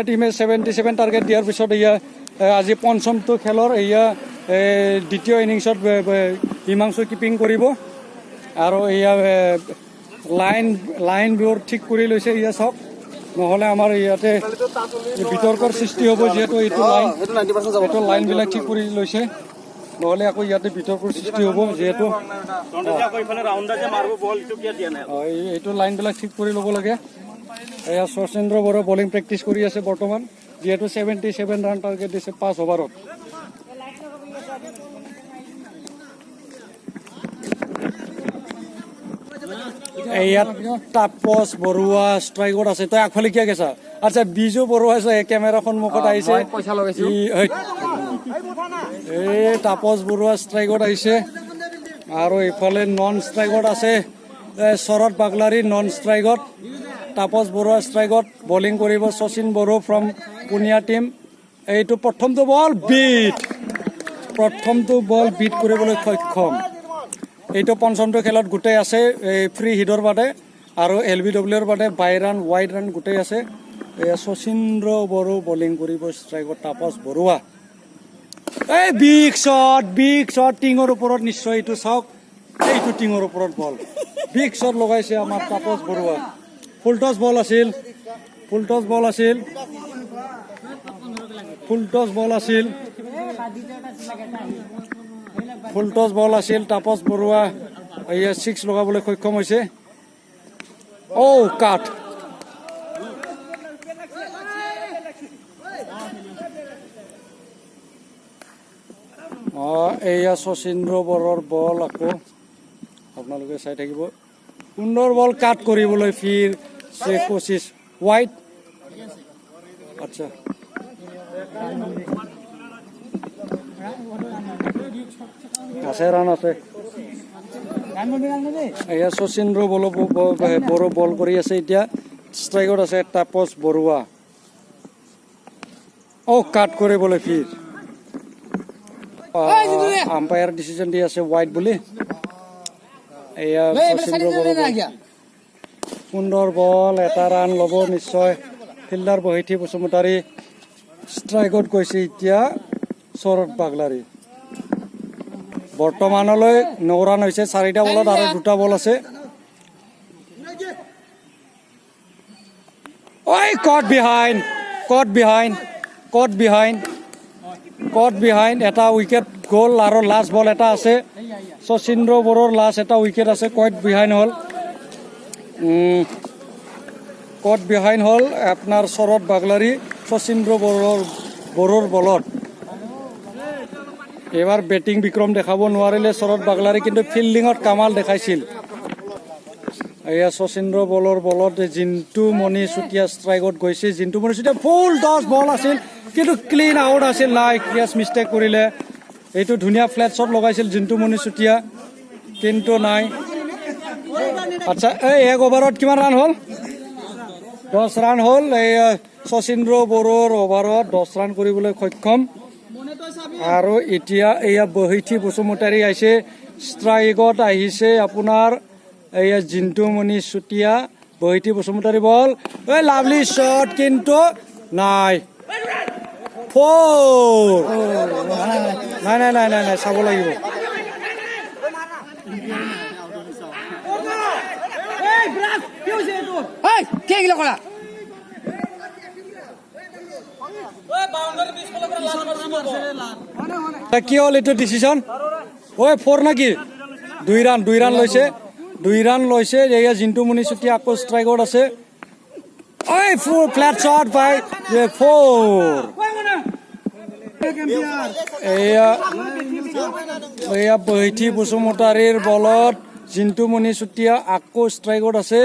টিমে 77 টাৰ্গেট দিয়াৰ পিছত এয়া আজি পঞ্চমটো খেলৰ এয়া দ্বিতীয় ইনিংছত হিমাংশু কিপিং কৰিব আৰু এয়া লাইনবোৰ ঠিক কৰি লৈছে এয়া চাওক নহ'লে আমাৰ ইয়াতে বিতৰ্কৰ সৃষ্টি হ'ব যিহেতু এইটো লাইনবিলাক ঠিক কৰি লৈছে নহ'লে আকৌ ইয়াতে বিতৰ্কৰ সৃষ্টি হ'ব যিহেতু এইটো লাইনবিলাক ঠিক কৰি ল'ব লাগে এয়া শচীন্দ্ৰ বড়ো বলিং প্ৰেক্টিচ কৰি আছে বৰ্তমান যিহেতু 77 ৰান টাৰ্গেট দিছে 5 অভাৰত ইয়াত তাপস বৰুৱা ষ্ট্ৰাইকত আছে তই আগফালে কিয় গৈছা আচ্ছা বিজু বৰুৱা আছে কেমেৰা সন্মুখত আহিছে এই তাপস বৰুৱা ষ্ট্ৰাইকত আহিছে আৰু এইফালে নন ষ্ট্ৰাইকত আছে শৰৎ বাগলাৰী নন ষ্ট্ৰাইকত তাপস বৰুৱা ষ্ট্ৰাইকত বলিং কৰিব শচীন বড়ো ফ্ৰম পুনিয়া টিম এইটো প্ৰথমটো বল বিট কৰিবলৈ সক্ষম এইটো পঞ্চমটো খেলত গোটেই আছে ফ্ৰী হিটৰ বাদে আৰু LBWৰ বাদে বাই ৰান ৱাইড ৰান গোটেই আছে এয়া শচীন্দ্ৰ বড়ো বলিং কৰিব ষ্ট্ৰাইকত তাপস বৰুৱা এই বিগ শ্বট টিঙৰ ওপৰত নিশ্চয় এইটো চাওক এইটো টিঙৰ ওপৰত বল বিগ শ্বট লগাইছে আমাৰ তাপস বৰুৱা ফুলটছ বল আছিল তাপস বৰুৱা এয়া 6 লগাবলৈ সক্ষম হৈছে কাট এয়া শচীন্দ্ৰ বড়োৰ বল আকৌ আপোনালোকে চাই থাকিব সুন্দৰ বল কাট কৰিবলৈ ফিৰ কোচিছ ৱাইড আচ্ছা ৰান আছে এয়া শচীন্দ্ৰ বড়ো বল কৰি আছে এতিয়া ষ্ট্ৰাইকত আছে তাপস বৰুৱা কাট কৰিবলৈ ফিৰ আম্পায়াৰ ডিচিজন দি আছে ৱাইড বুলি এয়া শচীন্দ্ৰ বড়ো সুন্দৰ বল এটা ৰান ল'ব নিশ্চয় ফিল্ডাৰ বহিঠি বসুমতাৰী ষ্ট্ৰাইকত গৈছে এতিয়া শৰৎ বাগলাৰী বৰ্তমানলৈ 9 ৰান হৈছে 4টা বলত আৰু 2টা বল আছে কট বিহাইণ্ড এটা উইকেট গ'ল আৰু লাষ্ট বল এটা আছে শচীন্দ্ৰ বড়োৰ লাষ্ট এটা উইকেট আছে কট বিহাইণ্ড হ'ল আপোনাৰ শৰৎ বাগলাৰী শচীন্দ্ৰ বড়োৰ বলত এইবাৰ বেটিং বিক্ৰম দেখাব নোৱাৰিলে শৰৎ বাগলাৰী কিন্তু ফিল্ডিঙত কামাল দেখাইছিল এয়া শচীন্দ্ৰ বড়োৰ বলত জিন্তু মণি চুতীয়া ষ্ট্ৰাইকত গৈছে জিন্তু মণি চুতীয়া ফুল 10 বল আছিল কিন্তু ক্লিন আউট আছিল নাই ক্ৰিয়াছ মিষ্টেক কৰিলে এইটো ধুনীয়া ফ্লেট শ্বট লগাইছিল জিন্তু মণি চুতীয়া কিন্তু নাই আচ্ছা এক অভাৰত কিমান ৰান হ'ল 10 ৰান হ'ল এই শচীন্দ্ৰ বড়োৰ অভাৰত 10 ৰান কৰিবলৈ সক্ষম আৰু এতিয়া এয়া বহিঠি বসুমতাৰী আহিছে ষ্ট্ৰাইকত আহিছে আপোনাৰ এয়া জিন্তুমণি চুতীয়া বহিঠি বসুমতাৰী বল লাভলি শ্বট কিন্তু নাই নাই চাব লাগিব কি হ'ল এইটো ডিচিছন 4 নেকি 2 ৰান লৈছে এয়া জিন্তুমণি চুতীয়া আকৌ ষ্ট্ৰাইকত আছে ফ্লেট শ্বট বাই 4 এয়া বহিঠি বসুমতাৰীৰ বলত জিন্তুমণি চুতীয়া আকৌ ষ্ট্ৰাইকত আছে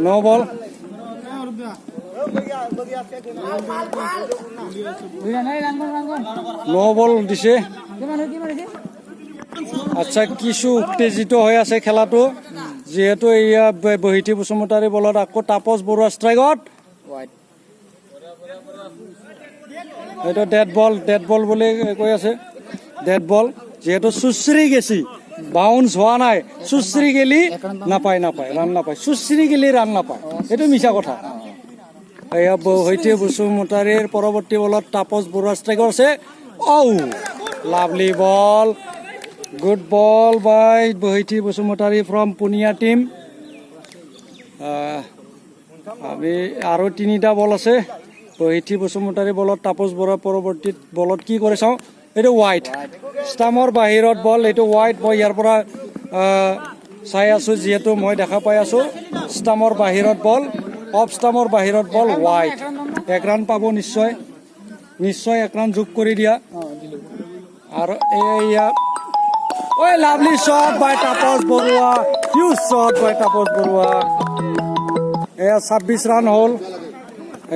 নো বল দিছে আচ্ছা কিছু উত্তেজিত হৈ আছে খেলাটো যেহেতু এয়া বহিঠি বসুমতাৰী বলত আকৌ তাপস বৰুৱা ষ্ট্ৰাইকত এইটো ডেড বল বুলি কৈ আছে ডেড বল যেহেতু সুশ্ৰী গেছি বাউন্স হোৱা নাই সুশ্ৰী গেলি নাপায় ৰান নাপায় সুশ্ৰী গেলি ৰান নাপায় এইটো মিছা কথা এয়া বৈতি বসুমতাৰীৰ পৰৱৰ্তী বলত তাপস বৰুৱা ষ্ট্ৰাইকৰ আছে oh lovely ball good ball by Boithi Basumatary from Puniya team আমি আৰু তিনিটা বল আছে বৈতি বসুমতাৰী বলত তাপস বৰুৱা পৰৱৰ্তী বলত কি কৰে চাওঁ এইটো হোৱাইট ষ্টামৰ বাহিৰত বল এইটো হোৱাইট মই ইয়াৰ পৰা চাই আছোঁ যিহেতু মই দেখা পাই আছোঁ ষ্টামৰ বাহিৰত বল অফ ষ্টামৰ বাহিৰত বল হোৱাইট এক ৰান পাব নিশ্চয় এক ৰান যোগ কৰি দিয়া আৰু এয়া ঐ লাভলি শ্বট বাই তাপস বৰুৱা হিউজ শ্বট বাই তাপস বৰুৱা এয়া 26 ৰান হ'ল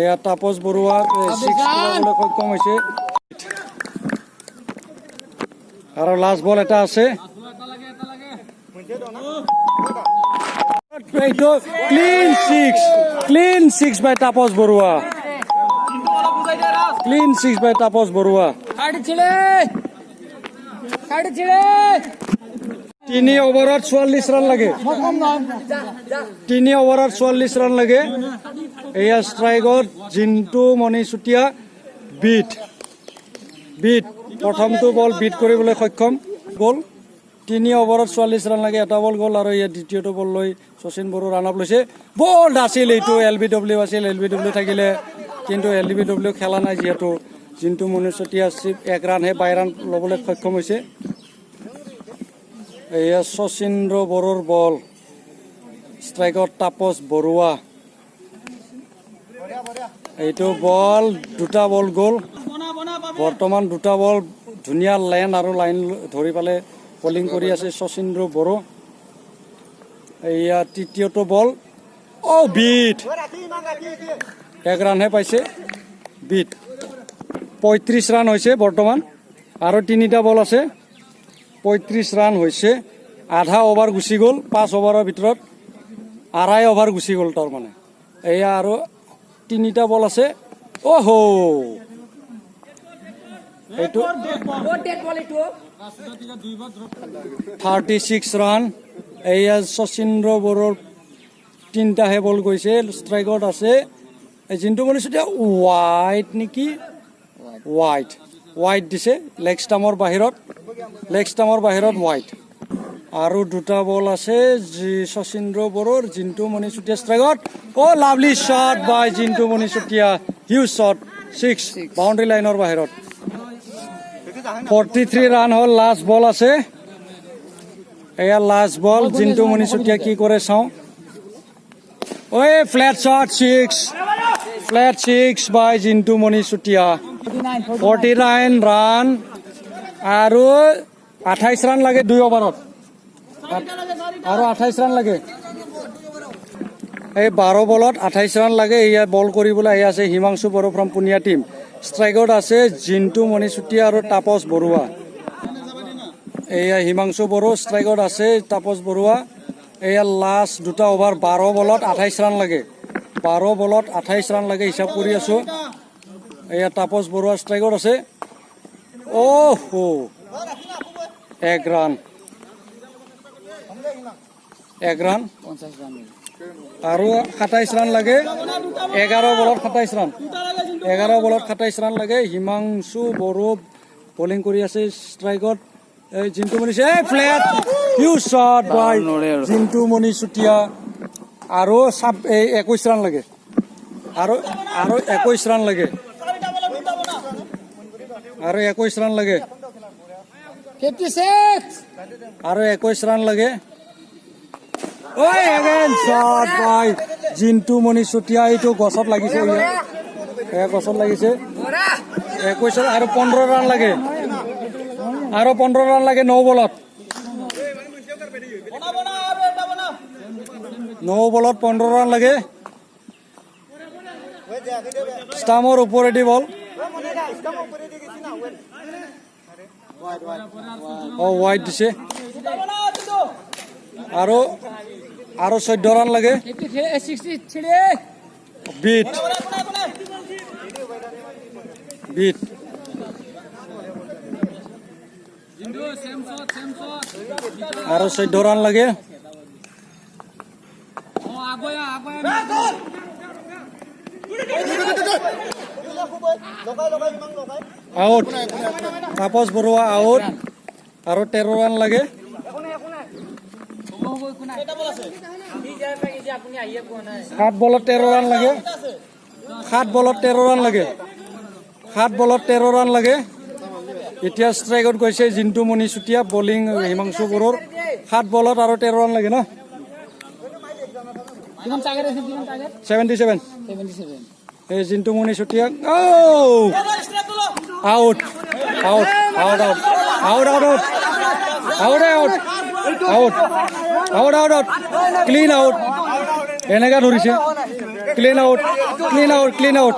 এয়া তাপস বৰুৱা 6 কৰিবলৈ সক্ষম হৈছে আৰু লাষ্ট বল এটা আছে এইটো ক্লিন ছিক্স বাই তাপস বৰুৱা তিনি অভাৰত 44 ৰান লাগে 3 অভাৰত 44 ৰান লাগে এয়া ষ্ট্ৰাইকত জিন্তু মণি চুতীয়া বিট প্ৰথমটো বল বিট কৰিবলৈ সক্ষম গ'ল 3 অভাৰত 44 ৰান লাগে এটা বল গ'ল আৰু ইয়াত দ্বিতীয়টো বল লৈ শচীন বড়ো ৰান আপ লৈছে বল আছিল এইটো LBW আছিল LBW থাকিলে কিন্তু LBW খেলা নাই যিহেতু জিন্তু মণি চুতীয়া এক ৰানহে 22 ৰান ল'বলৈ সক্ষম হৈছে এয়া শচীন্দ্ৰ বড়োৰ বল ষ্ট্ৰাইকত তাপস বৰুৱা এইটো বল দুটা বল গ'ল বৰ্তমান দুটা বল ধুনীয়া লাইন আৰু লাইন ধৰি পালে বলিং কৰি আছে শচীন্দ্ৰ বড়ো এয়া তৃতীয়টো বল বিট এক ৰানহে পাইছে বিট 35 ৰান হৈছে বৰ্তমান আৰু তিনিটা বল আছে 35 ৰান হৈছে আধা অভাৰ গুচি গ'ল 5 অভাৰৰ ভিতৰত আঢ়াই অভাৰ গুচি গ'ল তাৰমানে এয়া আৰু তিনিটা বল আছে এইটো 36 ৰান এয়া শচীন্দ্ৰ বড়োৰ তিনিটাহে বল গৈছে ষ্ট্ৰাইকত আছে জিন্তু মণি চুতীয়া হোৱাইট নেকি হোৱাইট দিছে লেগ ষ্টামৰ বাহিৰত হোৱাইট আৰু দুটা বল আছে শচীন্দ্ৰ বড়োৰ জিন্তু মণি চুতীয়া ষ্ট্ৰাইকত লাভলি শ্বট বাই জিন্তু মণি চুতীয়া হিউজ শ্বট 6 বাউণ্ডাৰী লাইনৰ বাহিৰত 43 ৰান হ'ল লাষ্ট বল আছে এয়া লাষ্ট বল জিন্তু মণি চুতীয়া কি কৰে চাওঁ ফ্লেট শ্বট 6 বাই জিন্তু মণি চুতীয়া 49 ৰান আৰু 28 ৰান লাগে 2 অভাৰত আৰু 28 ৰান লাগে এই 12 বলত 28 ৰান লাগে এয়া বল কৰিবলৈ আহি আছে হিমাংশু বড়ো ফ্ৰম পুনিয়া টিম ষ্ট্ৰাইকত আছে জিন্তু মণি চুতীয়া আৰু তাপস বৰুৱা এয়া হিমাংশু বড়ো ষ্ট্ৰাইকত আছে তাপস বৰুৱা এয়া লাষ্ট দুটা অভাৰ 12 বলত 28 ৰান লাগে 12 বলত 28 ৰান লাগে হিচাপ কৰি আছো এয়া তাপস বৰুৱা ষ্ট্ৰাইকত আছে এক ৰান 50 ৰান আৰু 27 ৰান লাগে 11 বলত 27 ৰান লাগে হিমাংশু বড়ো বলিং কৰি আছে ষ্ট্ৰাইকত জিন্তু মণি ফ্লেট হিউজ শ্বট বাই জিন্তু মণি চুতীয়া আৰু 21 ৰান লাগে আৰু 21 ৰান লাগে আৰু 21 ৰান লাগে 56 আৰু 21 ৰান লাগে এগেইন শ্বট বাই জিন্তু মণি চুতীয়া এইটো গছত লাগিছে গছত লাগিছে 21 আৰু 15 ৰান লাগে আৰু 15 ৰান লাগে 9 বলত 15 ৰান লাগে ষ্টামৰ ওপৰেদি বল হোৱাইট দিছে আৰু 14 ৰান লাগে বিট আৰু 14 ৰান লাগে আউট তাপস বৰুৱা আউট আৰু 13 ৰান লাগে 7 বলত 13 ৰান লাগে 7 বলত 13 ৰান লাগে 7 বলত 13 ৰান লাগে এতিয়া ষ্ট্ৰাইকত গৈছে জিন্তু মণিচুতীয়া বলিং হিমাংশু বৰুৱাৰ 7 বলত আৰু 13 ৰান লাগে ন 77 এই Jintu Monichutia out out out out out out out out out out out clean out এনেকা ধৰিছে clean out clean out clean out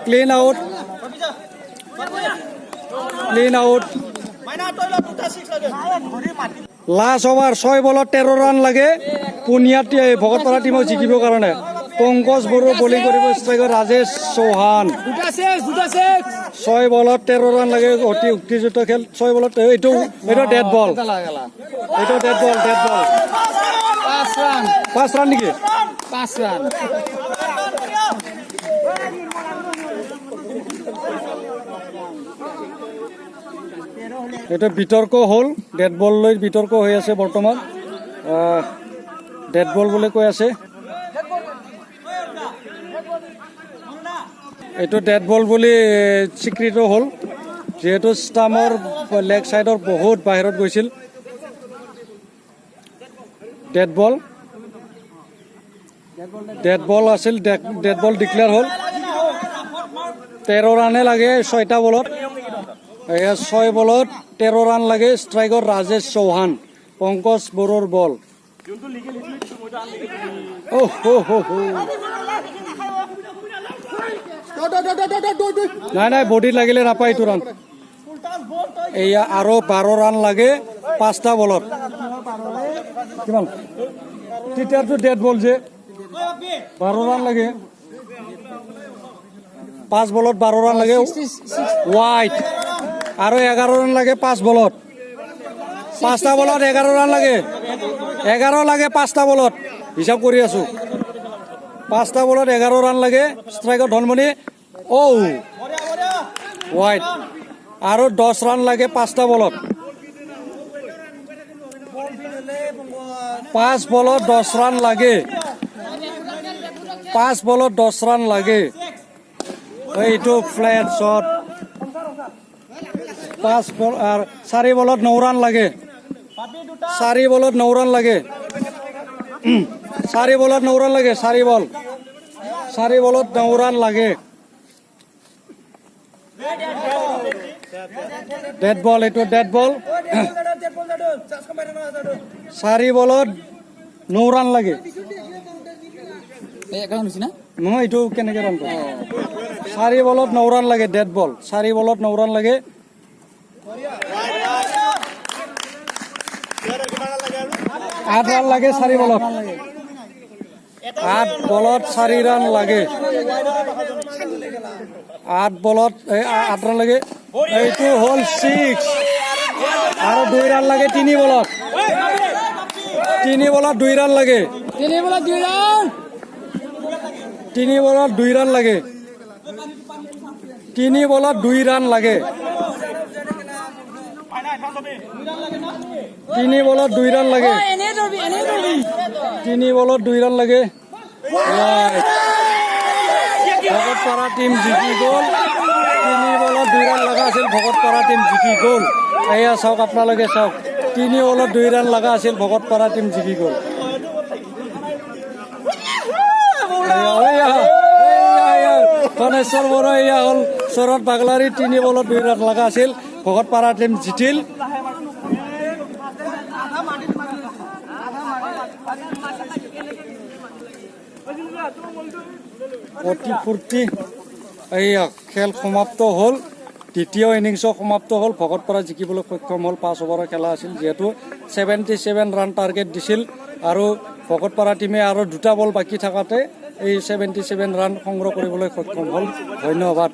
clean out clean out last over 6 বলত 13 ৰান লাগে পুনিয়াত ভকতপাৰা টিমক জিকিবৰ কাৰণে পংকজ বড়ো বলিং কৰিব ষ্ট্ৰাইকৰ ৰাজেশ চৌহান 6 বলত 13 ৰান লাগে অতি উত্তেজিত খেল 6 বলত এইটো ডেড বল এইটো ডেড বল 5 ৰান নেকি 5 ৰান এইটো বিতৰ্ক হ'ল ডেড বল লৈ বিতৰ্ক হৈ আছে বৰ্তমান ডেড বল বুলি কৈ আছে এইটো ডেড বল বুলি স্বীকৃত হ'ল যেহেতু ষ্টামৰ লেগ সাইডৰ বহুত বাহিৰত গৈছিল ডেড বল আছিল ডেড বল ডিক্লেয়াৰ হ'ল 13 ৰানে লাগে 6টা বলত 6 বলত 13 ৰান লাগে ষ্ট্ৰাইকৰ ৰাজেশ চৌহান পংকজ বড়োৰ বল নাই বডিত লাগিলে নাপায় এইটো ৰান এয়া আৰু 12 ৰান লাগে 5টা বলত কিমান তেতিয়াতো ডেড বল যে 12 ৰান লাগে 5 বলত 12 ৰান লাগে ৱাইড আৰু 11 ৰান লাগে 5 বলত 5টা বলত 11 ৰান লাগে 11 লাগে 5টা বলত হিচাপ কৰি আছো 5টা বলত 11 ৰান লাগে ষ্ট্ৰাইকৰ ধনমণি ৱাইড আৰু 10 ৰান লাগে 5টা বলত 5 বলত 10 ৰান লাগে 5 বলত 10 ৰান লাগে এইটো ফ্লেট শট 5 বল আর 4 বলত 9 রান লাগে 4 বলত 9 রান লাগে 4 বলত 9 রান লাগে 4 বলত 9 রান লাগে ডেড বল এইটো ডেড বল 4 বলত 9 রান লাগে নহয় এইটো কেনেকে ৰান কৰে 4 বলত 9 ৰান লাগে ডেড বল 4 বলত 9 ৰান লাগে 8 ৰান লাগে 4 বলত 8 বলত 4 ৰান লাগে 8 বলত 8 ৰান লাগে এইটো হ'ল 6 আৰু 2 ৰান লাগে 3 বলত 3 বলত 2 ৰান লাগে 3 বলত 2 ৰান 3 বলত 2 ৰান লাগে 3 বলত 2 ৰান লাগে 3 বলত 2 ৰান লাগে 3 বলত 2 ৰান লাগে ভকতপাৰা টিম জিকি গ'ল 3 বলত 2 ৰান লগা আছিল ভকতপাৰা টিম জিকি গ'ল এয়া চাওক আপোনালোকে চাওক 3 বলত 2 ৰান লগা আছিল ভকতপাৰা টিম জিকি গ'ল ধনেশ্বৰ বড়ো এয়া হ'ল শৰৎ বাগলাৰী 3 বলত 2 ৰান লগা আছিল ভকতপাৰা টিম জিতিল অতি ফূৰ্তি এয়া খেল সমাপ্ত হ'ল দ্বিতীয় ইনিংছো সমাপ্ত হ'ল ভকতপাৰা জিকিবলৈ সক্ষম হ'ল 5 অভাৰৰ খেলা আছিল যিহেতু 77 ৰান টাৰ্গেট দিছিল আৰু ভকতপাৰা টিমে আৰু 2টা বল বাকী থাকাতে এই 77 ৰান সংগ্ৰহ কৰিবলৈ সক্ষম হ'ল ধন্যবাদ।